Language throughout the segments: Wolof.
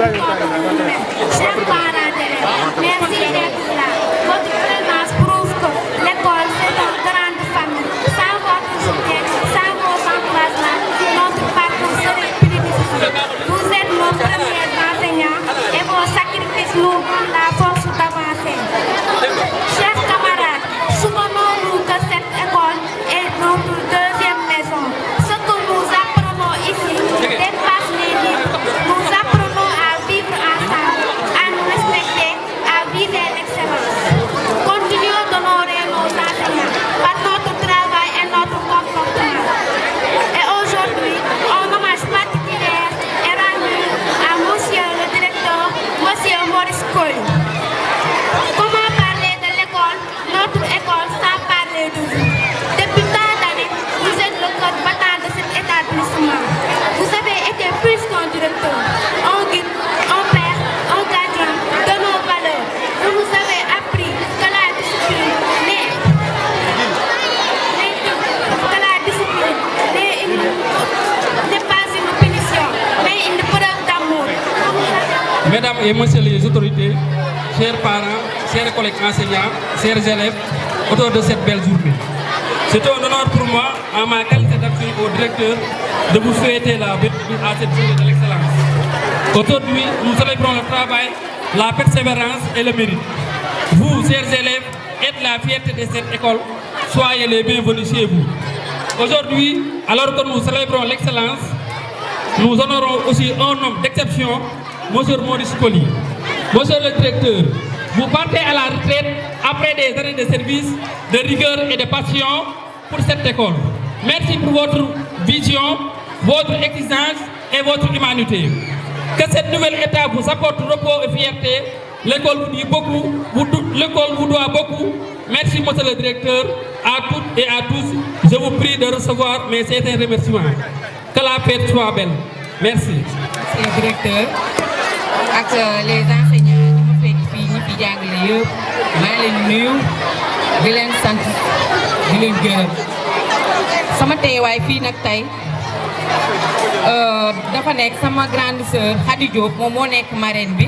chers parents d'élèves, merci d'être là. Votre présence prouve que l'école c'est une grande famille. Sans votre soutien, sans vos encouragements, notre parcours serait plus difficile. Vous êtes nos premiers enseignants et vos sacrifices nous donnent la force d'avancer. Chers camarades, souvenons-nous que cette école est notre deuxième maison. Ce que nous apprenons ici dépasse les livres. Nous apprenons à vivre ensemble, à nous respecter, à viser l'excellence. Continuons d'honorer nos enseignants par notre travail et notre comportement. Et aujourd'hui, un hommage particulier est rendu à Monsieur le directeur, Monsieur Maurice Coly. Comment parler de l'école, notre école, sans parler de vous? Depuis tant d'années, vous êtes le cœur battant de cet établissement. Vous avez été plus qu'un directeur, un guide, un père, un gardien de nos valeurs. Vous nous avez appris que la discipline n'est pas une punition, mais une preuve d'amour. Mesdames et messieurs les autorités, chers parents, chers collègues enseignants, chers élèves, autour de cette belle journée. C'est un honneur pour moi, en ma qualité d'action au directeur, de vous souhaiter la bienvenue à cette journée de l'excellence. Aujourd'hui, nous célébrons le travail, la persévérance et le mérite. Vous, chers élèves, êtes la fierté de cette école. Soyez les bienvenus chez vous. Aujourd'hui, alors que nous célébrons l'excellence, nous honorons aussi un homme d'exception, Monsieur Maurice Coly. Monsieur le directeur, vous partez à la retraite après des années de service, de rigueur et de passion pour cette école. Merci pour votre vision, votre exigence et votre humanité. Que cette nouvelle étape vous apporte repos et fierté. L'école vous dit beaucoup, l'école vous doit beaucoup. Merci, monsieur le directeur, à toutes et à tous. Je vous prie de recevoir mes sincères remerciements. Que la fête soit belle. Merci. Monsieur le directeur, ak les enseignants ñu fekk fii ñi fi jàngale yëpp maa leen nuyu di leen sant di leen gërëm sama teewaay fii nag tey dafa nekk sama grande sœur Khady Diop moom moo nekk marraine bi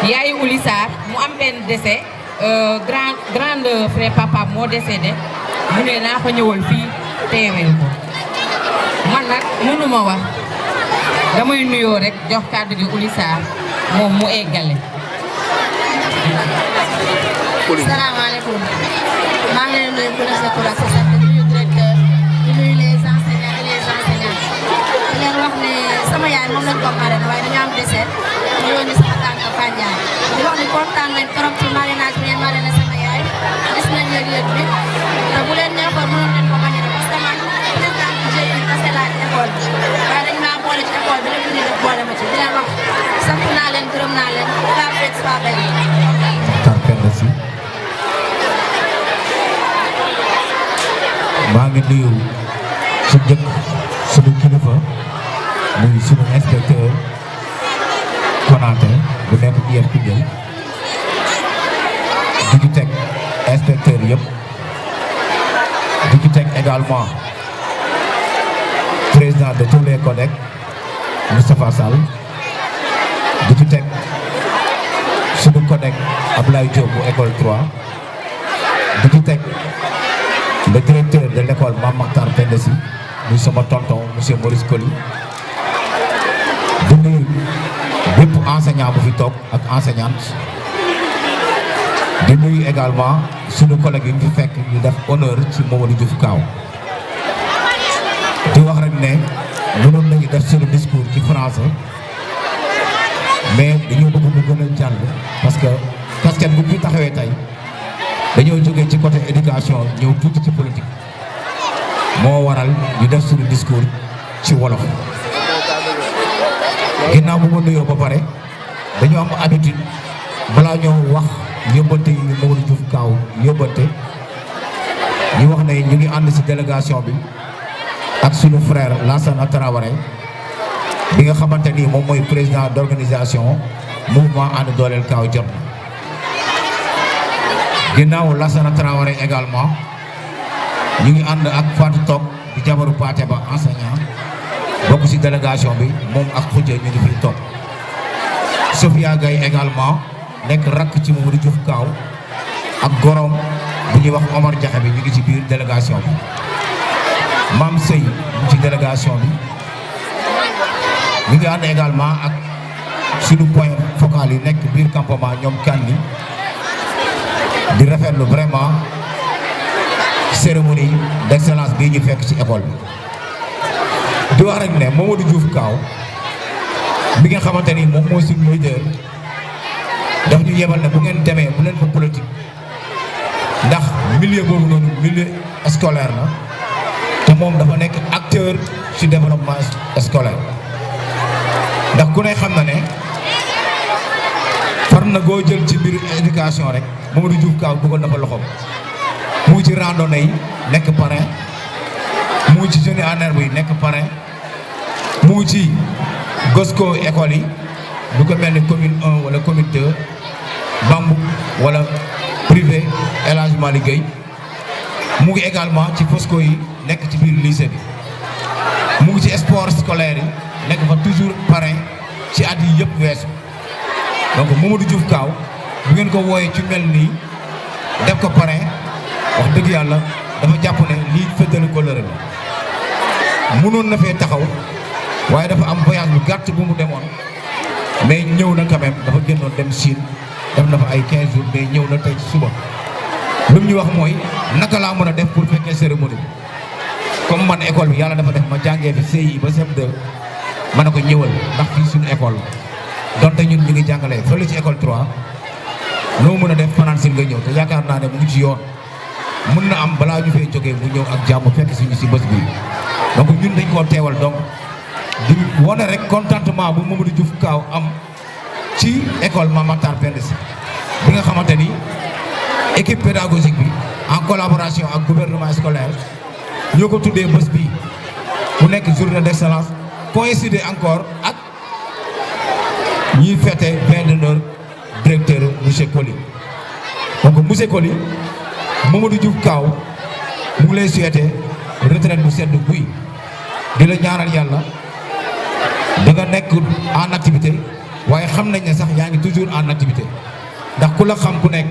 yaayu Ouli Sarr mu am benn décès grande frère papa moo décédé mu ne naa ko ñëwal fii teeweel ko man nag mënuma wax damay nuyoo rek jox kàddu gi Ouli Sarr moom mu eggale. Salaamaaleykum maa ngi leen di nuyu ku ne sa tur ak sa sant di nuyu directeur di nuyu les enseignants et les enseignantes di leen wax ne sama yaay moom lañ ko marraine waaye dañoo am dessert ñu yónni sama tante Fadiane di wax ni kontaan nañ trop ci marrainage bi ngeen marraine sama yaay gis nañ yëg-yëg bi te bu leen neexoon mënoon leen ko bañ a def parce que man président bi j'ai été passé la école waaye dañ maa boole ci école bi lépp lu ñuy def boole ma ci di leen wax sant naa leen gërëm naa leen la fête soit belle. maa ngi nuyu su njëkk suñu kilifa muy suñu inspecteur Konaté bu nekk IEF Koungheul di ci teg inspecteur yëpp di ci teg également président de tous les CODEC Moustapha Sall di ci teg suñu CODEC Ablaye Diop bu école 3 di ci teg le directeur de l'école Mame Makhtar Penda Sy muy sama tonton monsieur Maurice Coly di nuyu bépp enseignant bu fi toog ak enseignante di nuyu également sunu collègue yi ñu fi fekk ñu def honneur ci Mamadou Diouf Kaaw di wax rek ne mënoon nañu def sunu discours ci français mais dañoo bëgg mu gën a jàll parce que casquette bu fi taxawee tey dañoo jógee ci côté éducation ñëw tuuti ci politique moo waral ñu def suñu discours ci wolof ginnaaw bu ma nuyoo ba pare dañu am habitude balaa ñoo wax yóbbante yi Mamadou Diouf Kaaw yóbbante ñu wax ne ñu ngi ànd ci délégation bi ak suñu frère Lansana Traoré bi nga xamante ni moom mooy président d'organisation mouvement ànd dooleel Kaaw jot na ginnaaw Lansana Traoré également ñu ngi ànd ak Fatou Top di jabaru Paté Ba enseignant bokk ci délégation bi moom ak Khoudia ñu ngi fiy topp Sophia Gaye également nekk rakk ci Mamadou Diouf Kaaw ak gorom bu ñuy wax Omar Diakhaté bi ñu ngi ci biir délégation bi Mame Sey ñu ci délégation bi ñu ngi ànd également ak suñu point focal yi nekk biir campement ñoom Kandi di rafetlu vraiment cérémonie d'excellence bii ñu fekk ci école bi di wax rek ne Mamadou Diouf Kaaw bi nga xamante ni moom mooy suñu leader daf ñu yebal ne bu ngeen demee bu leen fa politique ndax milieu boobu noonu milieu scolaire la te moom dafa nekk acteur ci développement scolaire ndax ku ne xam na ne far na goo jël ci biir éducation rek Mamadou Diouf Kaaw bëggoon na fa loxoom mu ngi ci randonnée yi nekk parrain mu ngi ci jeunes en herbe yi nekk parrain mu ngi ci Gosco école yi lu ko mel ni commune 1 wala commune 2 Bambou wala privé El Hadj Malick Gueye mu ngi également ci Fosco yi nekk ci biir lycée bi mu ngi ci sport scolaire yi nekk fa toujours parrain ci at yi yëpp weesu donc Mamadou Diouf Kaaw bu ngeen ko wooyee ci mel nii def ko parrain wax dëgg yàlla dafa jàpp ne lii féddali kóllëre la mënoon na fee taxaw waaye dafa am voyage bu gàtt bu mu demoon mais ñëw na quand même dafa génnoon dem Chine def na fa ay 15 jours mais ñëw na tey suba lu mu ñu wax mooy naka laa mën a def pour fekkee cérémonie bi comme man école bi yàlla dafa def ma jàngee fi CI ba CM2 ma ne ko ñëwal ndax fii suñu école la donte ñun ñu ngi jàngalee fële ci école 3 noo mën a def fanaan si nga ñëw te yaakaar naa ne mu ngi ci yoon mën na am balaa ñu fee jógee mu ñëw ak jàmm fekk suñu si bés bi donc ñun dañ koo teewal donc di wane rek contentement bu Mamadou Diouf Kaaw am ci école Mame Makhtar Penda Sy bi nga xamante ni équipe pédagogique bi en collaboration ak gouvernement scolaire ñoo ko tuddee bés bi bu nekk journée d'excellence coïncider encore ak ñuy fêter vin d'honneur directeur monsieur Coly donc monsieur Coly Mamadou Diouf Kaaw mu ngi lay souhaiter retraite bu sedd guy di la ñaanal yàlla da nga nekk en activité waaye xam nañ ne sax yaa ngi toujours en activité ndax ku la xam ku nekk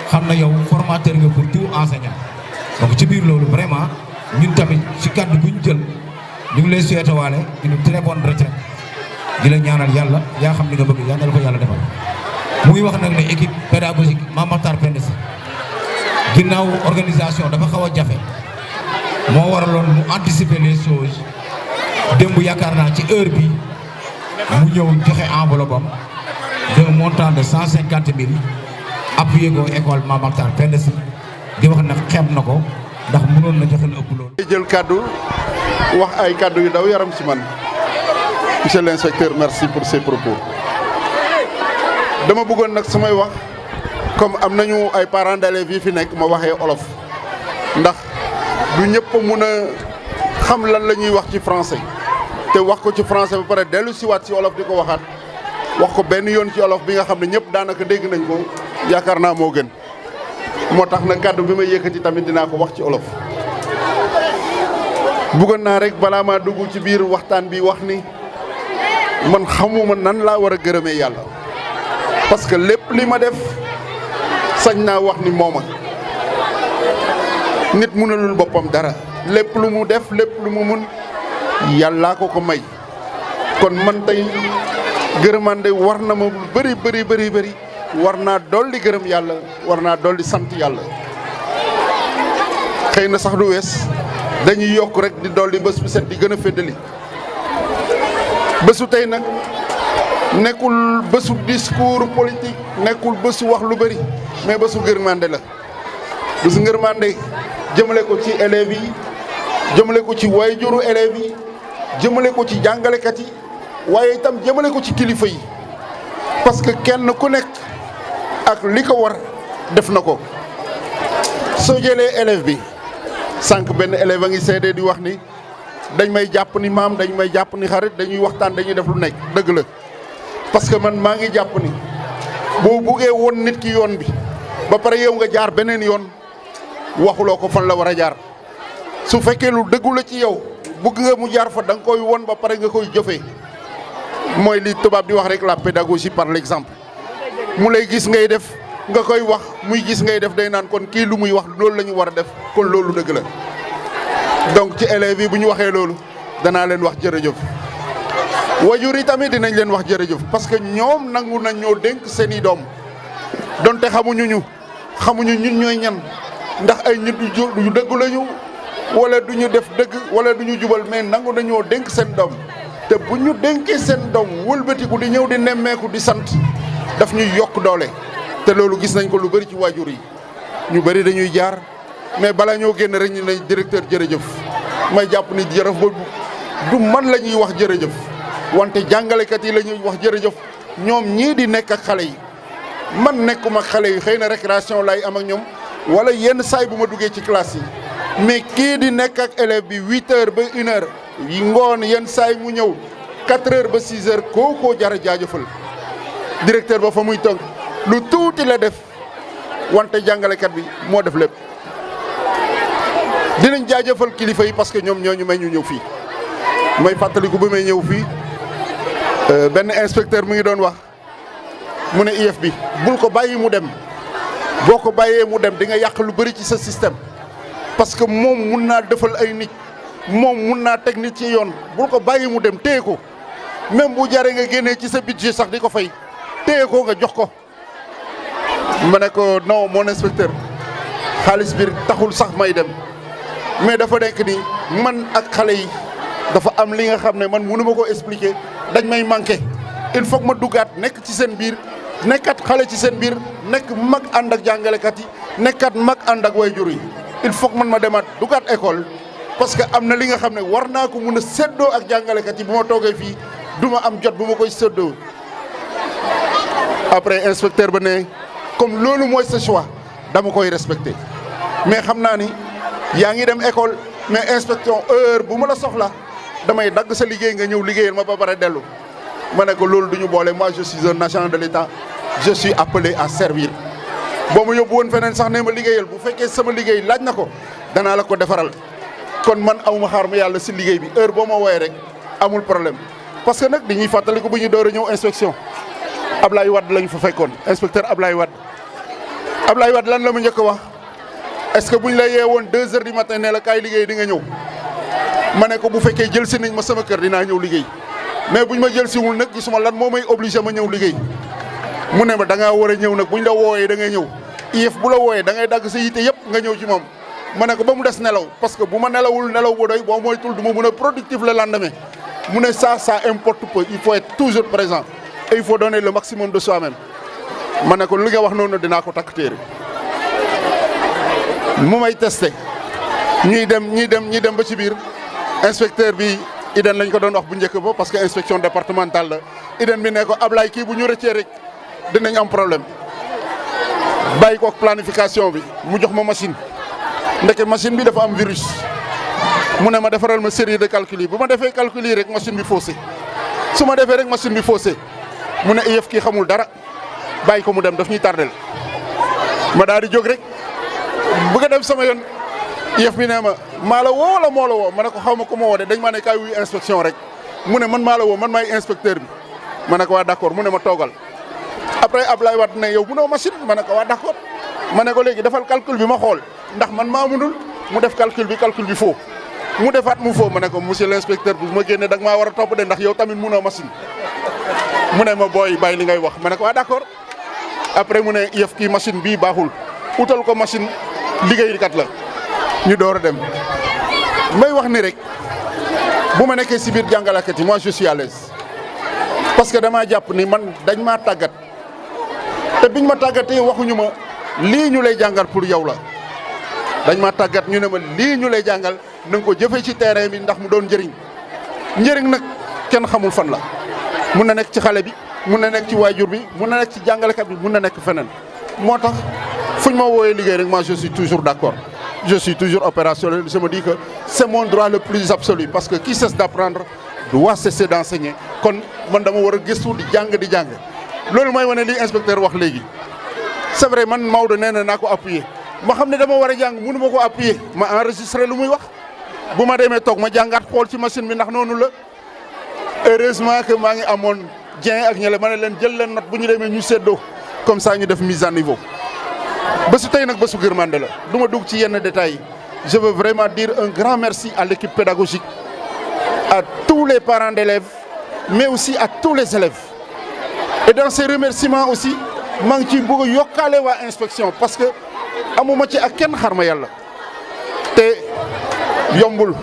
xam na yow formateur nga pour tout enseignant donc ci biir loolu vraiment ñun tamit ci kàddu bu ñu jël ñu ngi lay souhaiter waale une très bonne retraite di la ñaanal yàlla yaa xam li nga bëgg yàlla na la ko yàlla defal mu ngi wax nag ne équipe pédagogique Mame Makhtar Penda Sy ginnaaw organisation dafa xaw a jafe moo waraloon mu anticiper les choses démb yaakaar naa ci heure bi mu ñëw joxe enveloppe am d'un montant de 150 000 appuyé ko école Mame Makhtar Penda Sy di wax nag xeeb na ko ndax mënoon na joxe lu ëpp loolu. jël kaddu wax ay kaddu yu daw yaram ci man monsieur l'inspecteur merci pour ces propos dama bëggoon nag samay wax comme am nañu ay parents d'élèves yi fi nekk ma waxee olof ndax du ñëpp mun a xam lan la ñuy wax ci français te wax ko ci français ba pare dellu siwaat ci olof di ko waxaat wax ko benn yoon ci olof bi nga xam ne ñëpp daanaka dégg nañ ko yaakaar naa moo gën moo tax na kàddu bi may yëkkati tamit dinaa ko wax ci olof. bëggoon naa rek balaa maa dugg ci biir waxtaan bi wax ni man xamuma nan laa war a gërëmee yàlla parce que lépp li ma def sañ naa wax ni mooma nit mënalul boppam dara lépp lu mu def lépp lu mu mun yàllaa ko ko may kon man tey gërëmande war na ma bëri bëri bëri bëri war naa dolli gërëm yàlla war naa dolli sant yàlla xëy na sax du wees dañuy yokk rek di dolli bés bu set di gën a féddali bésu tey nag nekkul bésu discours politique nekkul bésu wax lu bëri mais bésu ngërmande la bésu ngërmande jëmale ko ci élèves yi jëmale ko ci waajuru élèves yi jëmale ko ci jàngalekat yi waaye itam jëmale ko ci kilifa yi parce que kenn ku nekk ak li ko war def na ko soo jëlee élève bi sànq benn élève a ngi seede di wax ni dañ may jàpp ni maam dañ may jàpp ni xarit dañuy waxtaan dañuy def lu nekk dëgg la parce que man maa ngi jàpp ni boo buggee woon nit ki yoon bi ba pare yow nga jaar beneen yoon waxuloo ko fan la war a jaar su fekkee lu dëggu la ci yow bugg nga mu jaar fa da nga koy won ba pare nga koy jëfee mooy li tubaab di wax rek la pédagogie par l'exemple mu lay gis ngay def nga koy wax muy gis ngay def day naan kon kii lu muy wax loolu la ñu war a def kon loolu dëgg la donc ci élèves yi bu ñu waxee loolu danaa leen wax jërëjëf wajur yi tamit dinañ leen wax jërëjëf parce que ñoom nangu nañ ñoo dénk seeni doom donte xamuñu ñun ñooy ñan ndax ay nit yu dëgg lañu wala du ñu def dëgg wala du ñu jubal mais nangu nañoo dénk seen doom te bu ñu dénkee seen doom wëlbatiku di ñëw di nemmeeku di sant daf ñuy yokk doole te loolu gis nañ ko lu bëri ci waajur yi ñu bëri dañuy jaar mais bala ñoo génn rek ñu ne directeur jërëjëf may jàpp ni jërëf boobu du man la ñuy wax jërëjëf wante jàngalekat yi la ñuy wax jërëjëf ñoom ñii di nekk ak xale yi man nekkuma ak xale yi xëy na récréation lay am ak ñoom wala yenn saay bu ma duggee ci classe yi mais kii di nekk ak élève bi 8 heures ba 1 heure yi ngoon yenn saay mu ñëw 4 heures ba 6 heures kookoo jar a jaajëfal directeur ba fa muy tënk lu tuuti la def wante jàngalekat bi moo def lépp dinañ jaajëfal kilifa yi parce que ñoom ñoo ñu may ñu ñëw fii may fàttaliku ba may ñëw fii benn inspecteur mu ngi doon wax mu ne IEF bi bul ko bàyyi mu dem boo ko bàyyee mu dem di nga yàq lu bëri ci sa système parce que moom mun naa defal ay nit moom mun naa teg nit ci yoon bul ko bàyyi mu dem téye ko même bu jaree nga génnee ci sa budget sax di ko fay téye ko nga jox ko. ma ne ko non mon inspecteur xaalis bi taxul sax may dem mais dafa nekk ni man ak xale yi dafa am li nga xam ne man mënu ma ko expliquer dañ may manqué il faut que ma duggaat nekk ci seen biir nekkat xale ci seen biir nekk mag ànd ak jàngalekat yi nekkat mag ànd ak waajur yi il faut que man ma demaat duggaat école parce que am na li nga xam ne war naa ko mun a séddoo ak jàngalekat yi bu ma toogee fii du ma am jot bu ma koy séddoo après inspecteur ba ne comme loolu mooy sa choix dama koy respecté mais xam naa ni yaa ngi dem école mais inspection heure bu ma la soxla damay dagg sa liggéey nga ñëw liggéeyal ma ba pare dellu ma ne ko loolu du ñu boole moi je suis un agent de l'État je suis appelé à servir boo ma yóbbu woon feneen sax ne ma liggéeyal bu fekkee sama liggéey laaj na ko danaa la ko defaral kon man awma xaar ma yàlla si liggéey bi heure boo ma wooyee rek amul problème parce que nag dañuy fàttaliku bu ñu door a ñëw inspection Ablaye Wade lañu fa fekkoon inspecteur Ablaye Wade lan la mu njëkk a wax est-ce que buñ la yeewoon 2 heures du matin ne la kaay liggéey di nga ñëw ma ne ko bu fekkee jël si nañ ma sama kër dinaa ñëw liggéey mais buñ ma jël si wul nag gisuma lan moo may obligé ma ñëw liggéey mu ne ma da ngaa war a ñëw nag buñ la wooyee da ngay ñëw IEF bu la wooyee da ngay dagg sa yite yëpp nga ñëw ci moom ma ne ko ba mu des nelaw parce que bu ma nelawul nelaw bu doy boo moytul du ma mën a productif le lendemain mu ne ça importe peu il faut être toujours présent et il faut donner le maximum de soi-même ma ne ko li nga wax noonu dinaa ko takk téere mu may testé ñuy dem ba ci biir inspecteur bi Iden lañ ko doon wax bu njëkk ba parce que inspection départementale la Iden bi ne ko Ablaye kii bu ñu rëccee rek dinañ am problème bàyyi ko planification bi mu jox ma machine ndeke machine bi dafa am virus mu ne ma defaral ma série de calcul yi bu ma defee calcul yi rek machine bi faussé su ma defee rek machine bi faussé mu ne IEF kii xamul dara bàyyi ko mu dem daf ñuy tardel ma daal di jóg rek bëgg a dem sama yoon IEF bi nee ma maa la woo wala moo la woo ma ne ko xaw ma ko ma woo de dañ maa ne kaay wuy inspection rek mu ne man maa la woo man maay inspecteur bi ma ne ko waa d'accord mu ne ma toogal après Ablaye Wade ne yow mënoo machine ma ne ko waa d'accord ma ne ko léegi defal calcul bi ma xool ndax man maa mënul mu def calcul bi faux mu defaat mu faux ma ne ko monsieur l'inspecteur bu ma génnee da nga maa war a topp de ndax yow tamit mënoo machine mu ne ma booy bàyyi li ngay wax ma ne ko waa d'accord après mu ne IEF kii machine bii baaxul utal ko machine liggéeykat la ñu door a dem may wax ni rek bu ma nekkee si biir jàngalekat yi moi je suis à l'aise parce que damaa jàpp ni man dañ maa tàggat te biñ ma tàggatee waxuñu ma lii ñu lay jàngal pour yow la dañ ma tàggat ñu ne ma lii ñu lay jàngal na nga ko jëfee ci terrain bi ndax mu doon njëriñ nag kenn xamul fan la mun na nekk ci xale bi mun na nekk ci waajur bi mun na nekk ci jàngalekat bi mun na nekk feneen moo tax fuñ ma wooyee liggéey rek moi je suis toujours d'accord je suis toujours opérationnel je me dis que c'est mon droit le plus absolu parce que qui cesse d'apprendre doit cesser d'enseigner kon man dama war a gëstu di jàng loolu mooy wane li inspecteur wax léegi c'est vrai man Maodo nee na naa ko appuyer ma xam ne dama war a jàng mënu ma ko appuyer ma enregistrer lu muy wax bu ma demee toog ma jàngaat xool ci machine bi ndax noonu la heureusement que maa ngi amoon Dieng ak ñële ma ne leen jël leen note bu ñu demee ñu séddoo comme ça ñu def mise à niveau bésu tey nag bésu Gërmande la du ma dugg ci yenn détails yi je veux vraiment dire un grand merci à l'équipe pédagogique à tous les parents d'élèves mais aussi à tous les élèves et dans ces remerciements aussi maa ngi ciy bëgg a yokkaale waa inspection parce que amuma ci ak kenn xarma yàlla te yombul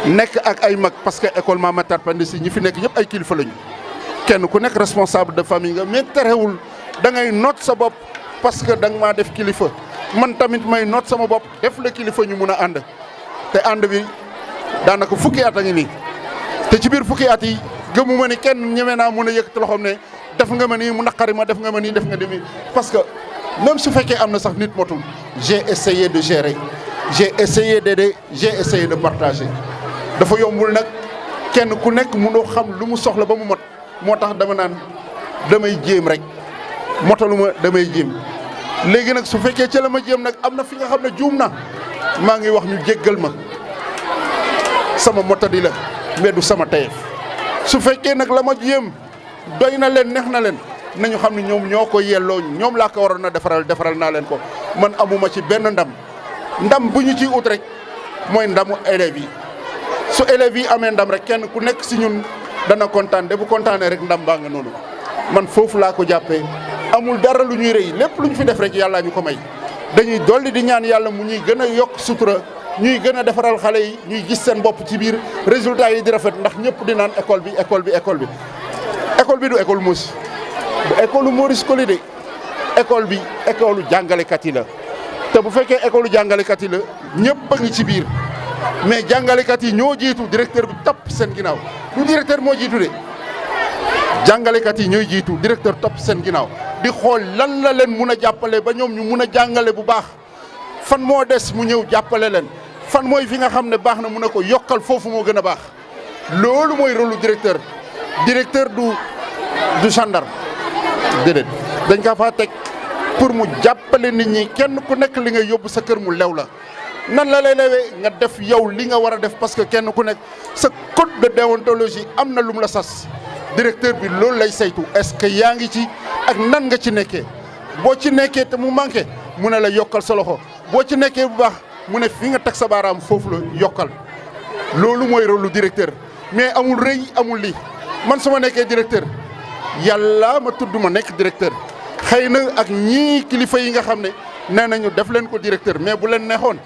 nekk ak ay mag parce que école Mame Matar Penda Sy ñi fi nekk ñëpp ay kilifa lañu kenn ku nekk responsable de famille nga mais terewul da ngay noot sa bopp parce que da nga maa def kilifa man tamit may noot sama bopp def la kilifa ñu mun a ànd te ànd bi daanaka fukki at a ngi nii te ci biir fukki at yi gëmuma ni kenn ñeme naa mun a yëkkati loxoom ne def nga ma nii mu naqari ma def nga ma nii def nga demi parce que même su fekkee am na sax nit motul j'ai essayé de gérer j'ai essayé d'aider j'ai essayé de partager dafa yombul nag kenn ku nekk mënoo xam lu mu soxla ba mu mot moo tax dama naan damay jéem rek motaluma damay jéem léegi nag su fekkee ca la ma jéem nag am na fi nga xam ne juum na maa ngi wax ñu jéggal ma sama motadi la mais du sama tayef su fekkee nag la ma jéem doy na leen neex na leen nañu xam ne ñoom ñoo ko yelloo ñoom laa ko waroon a defaral naa leen ko man amuma ci benn ndam bu ñu ciy ut rek mooy ndamu élèves yi su élèves yi amee ndam rek kenn ku nekk si ñun dana kontaan de bu kontaanee rek ndam baa nga noonu man foofu laa ko jàppee amul dara lu ñuy rëy lépp lu ñu fi def rek yàllaa ñu ko may dañuy dolli di ñaan yàlla mu ñuy gën a yokk sutura ñuy gën a defaral xale yi ñuy gis seen bopp ci biir résultat yi di rafet ndax ñëpp di naan école bi école bi du école Mouss du école Maurice Coly de école bi école jàngalekat yi la te bu fekkee école jàngalekat yi la ñëpp a ngi ci biir mais jàngalekat yi ñoo jiitu directeur bi topp seen ginnaaw du directeur moo jiitu de jàngalekat yi ñooy jiitu directeur topp seen ginnaaw di xool lan la leen mun a jàppale ba ñoom ñu mun a jàngale bu baax fan moo des mu ñëw jàppale leen fan mooy fi nga xam ne baax na mun a ko yokkal foofu moo gën a baax loolu mooy rôle directeur du gendarme déedéet dañ kaa faa teg pour mu jàppale nit ñi kenn ku nekk li nga yóbbu sa kër mu lew la nan la lay lewee nga def yow li nga war a def parce que kenn ku nekk sa code de déontologie am na lu mu la sas directeur bi loolu lay saytu est-ce que yaa ngi ci ak nan nga ci nekkee boo ci nekkee te mu manqué mu ne la yokkal sa loxo boo ci nekkee bu baax mu ne fi nga teg sa baaraam foofu la yokkal loolu mooy rôle lu directeur mais amul rëy amul lii man su ma nekkee directeur yàlla ma tudd ma nekk directeur xëy na ak ñii kilifa yi nga xam ne nee nañu def leen ko directeur mais bu leen neexoon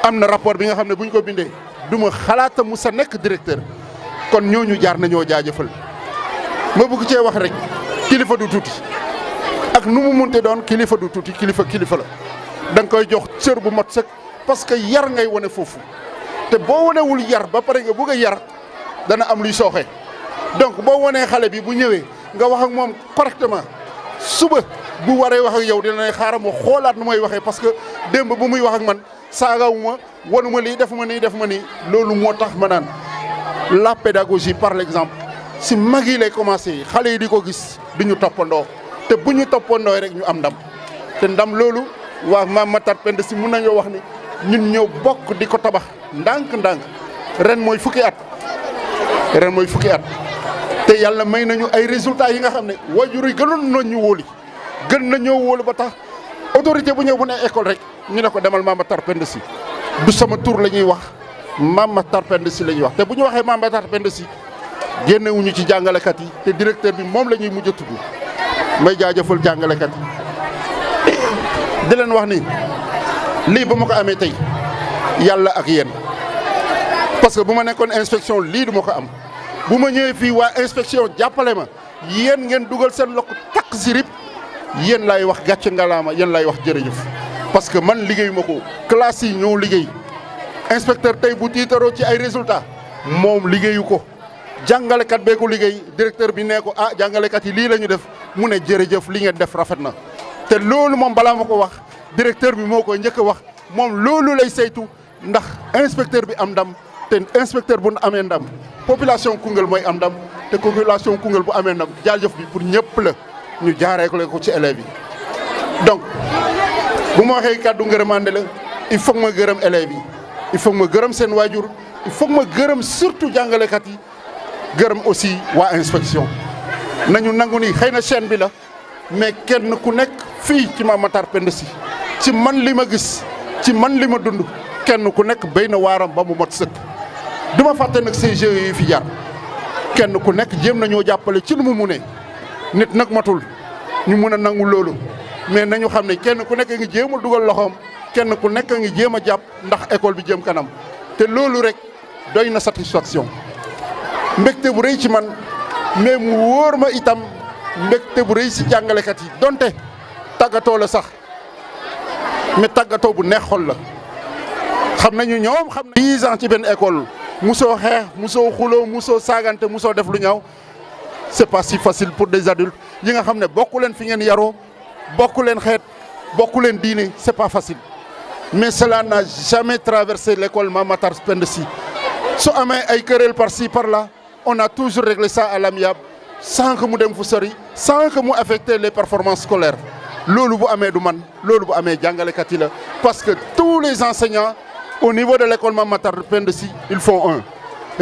am na rapport bi nga xam ne bu ñu ko bindee du ma xalaata mu sa nekk directeur kon ñooñu jaar nañoo jaajëfal ma bëgg cee wax rek kilifa du tuuti ak nu mu munte doon kilifa du tuuti kilifa la da nga koy jox cër bu mat sëkk parce que yar ngay wane foofu te boo wanewul yar ba pare nga bëgg a yar dana am luy sooxe donc boo wanee xale bi bu ñëwee nga wax ak moom correctement suba bu waree wax ak yow dina ne xaaral ma xoolaat nu may waxee parce que démb bu muy wax ak man saagawuma wanuma lii def ma nii loolu moo tax ma naan la pédagogie par l'exemple si mag yi lay commencé xale yi di ko gis du ñu toppandoo te bu ñu toppandoo rek ñu am ndam te ndam loolu waa Mame Matar Penda Sy mun nañoo wax ni ñun ñëw bokk di ko tabax ndànk-ndànk ren mooy fukki at te yàlla may nañu ay résultats yi nga xam ne waajur yi gënoon nañu wóoli gën nañoo wóolu ba tax autorité bu ñëw bu ne école rek ñu ne ko demal Mame Matar Penda Sy du sama tur la ñuy wax Mame Matar Penda Sy la ñuy wax te bu ñu waxee Mame Matar Penda Sy génnewuñu ci jàngalekat yi te directeur bi moom la ñuy mujj a tudd may jaajëfal jàngalekat yi di leen wax ni lii ba ma ko amee tey yàlla ak yéen parce que bu ma nekkoon inspection lii du ma ko am bu ma ñëwee fii waa inspection jàppale ma yéen ngeen dugal seen lokk takk si rib yéen laay wax gàcce ngalaama yéen laay wax jërëjëf parce que man liggéeyu ma ko classe yi ñoo liggéey inspecteur tey bu tiitaroo ci ay résultats moom liggéeyu ko jàngalekat bee ko liggéey directeur bi nee ko ah jàngalekat yi lii la ñu def mu ne jërëjëf li ngeen def rafet na te loolu moom balaa ma ko wax directeur bi moo koy njëkk a wax moom loolu lay saytu ndax inspecteur bi am ndam te inspecteur bu nu amee ndam population Koungheul mooy am ndam te population Koungheul bu amee ndam jaajëf bi pour ñëpp la ñu jaaree ko ci élèves yi. donc bu ma waxee kàddu ngërëmande la il faut ma gërëm élèves yi il faut ma gërëm seen waajur il faut ma gërëm surtout jàngalekat yi gërëm aussi waa inspection nañu nangu ni xëy na chaîne bi la mais kenn ku nekk fii ci Mame Matar Penda Sy ci man li ma gis ci man li ma dund kenn ku nekk béy na waaram ba mu mot sëkk du ma fàtte nag CGE yi fi jaar kenn ku nekk jéem nañoo jàppale ci lu mu munee nit nag matul ñu mun a nangu loolu mais nañu xam ne kenn ku nekk ngi jéem a dugal loxoom kenn ku nekk ngi jéem a jàpp ndax école bi jëm kanam te loolu rek doy na satisfaction mbégte bu rëy ci man mais mu wóor ma itam mbégte bu rëy si jàngalekat yi donte tàggatoo la sax mais tàggatoo bu neex xol la xam nañu ñoom xam na 10 ans ci benn école musoo xeex musoo xuloo musoo saagante musoo def lu ñaaw c'est pas si facile pour des adultes yi nga xam ne bokku leen fi ngeen yaroo bokku leen xeet bokku leen diine c'est pas facile mais cela n'a jamais traversé l'école Mame Matar Penda Sy su amee ay querelle par-ci par-là on a toujours réglé ça à l'amiable sans que mu dem fu sori sans que mu affecter les performances scolaires loolu bu amee du man loolu bu amee jàngalekat yi la parce que tous les enseignants au niveau de l'école Mame Matar Penda Sy ils font un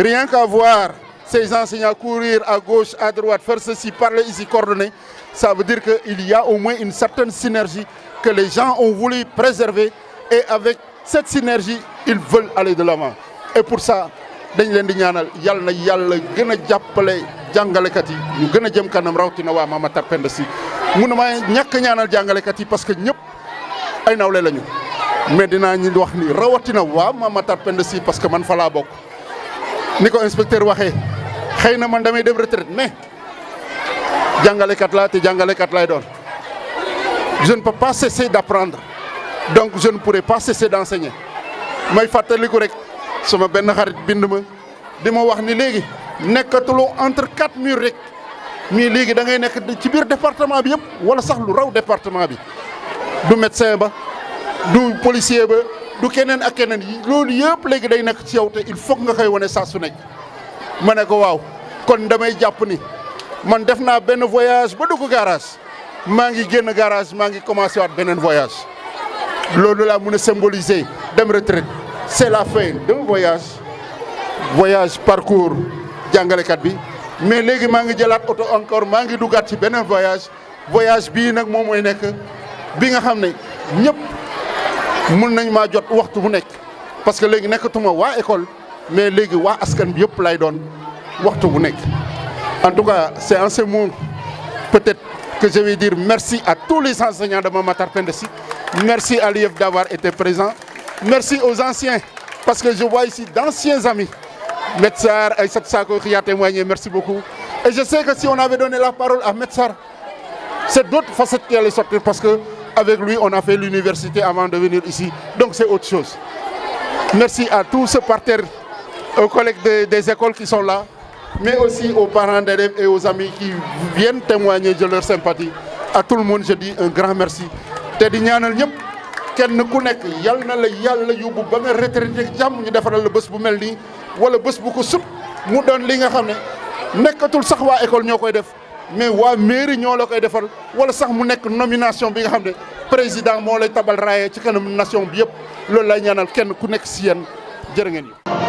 rien qu'à voir ces enseignants courir à gauche à droite faire ceci parler ici coordonner ça veut dire que il y a au moins une certaine synergie que les gens ont voulu préserver et avec cette synergie ils veulent aller de l'avant et pour ça dañ leen di ñaanal yàlla na yàlla gën a jàppale jàngalekat yi ñu gën a jëm kanam rawatina waa Mame Matar Penda Sy mun na maa ñàkk ñaanal jàngalekat yi parce que ñëpp ay nawle lañu mais dinaa ñu wax ni rawatina waa Mame Matar Penda Sy parce que man fa laa bokk ni ko inspecteur waxee xëy na man damay dem retraite mais jàngalekat laa te jàngalekat lay doon je ne peux pas cesser d'apprendre donc je ne pourrai pas cesser d'enseigner may fàttaliku rek sama benn xarit bind ma di ma wax ni léegi nekkatuloo entre 4 murs rek mais léegi da ngay nekk ci biir département bi yëpp wala sax lu raw département bi du médecin ba du policier ba du keneen ak keneen yi loolu yëpp léegi day nekk ci yow te il faut nga koy wane saa su nekk ma ne ko waaw kon damay jàpp ni man def naa benn voyage ba dugg garage maa ngi génn garage maa ngi commencé waat beneen voyage loolu laa mun a symboliser dem retraite c'est la fin d'un voyage parcours jàngalekat bi mais léegi maa ngi jëlaat oto encore maa ngi duggaat ci beneen voyage bii nag moom mooy nekk bi nga xam ne ñëpp mun nañ maa jot waxtu bu nekk parce que léegi nekkatuma waa école mais léegi waa askan bi yëpp lay doon waxtu bu nekk en tout cas c'est en ce moment peut-être que je vais dire merci à tous les enseignants de Mame Matar Penda Sy merci à l'IEF d'avoir été présent merci aux anciens parce que je vois ici d'anciens amis Metsar Aïssata Sako qui a témoigné merci beaucoup et je sais que si on avait donné la parole à Metsar c'est d'autres facettes qui allaient sortir parce que avec lui on a fait l'université avant de venir ici donc c'est autre chose merci à tous ce parterre aux collègues des écoles qui sont là mais aussi aux parents d'élèves et aux amis qui viennent témoigner de leur sympathie à tout le monde je dis un grand merci te di ñaanal ñëpp kenn ku nekk yal na la yàlla yóbbu ba nga retraité jàmm ñu defaral la bés bu mel nii wala bés bu ko sut mu doon li nga xam ne nekkatul sax waa école ñoo koy def mais waa mairie ñoo la koy defal wala sax mu nekk nomination bi nga xam ne président moo lay tabal raaye ci kanam nation bi yëpp loolu lay ñaanal kenn ku nekk si yéen jërë ngeen yi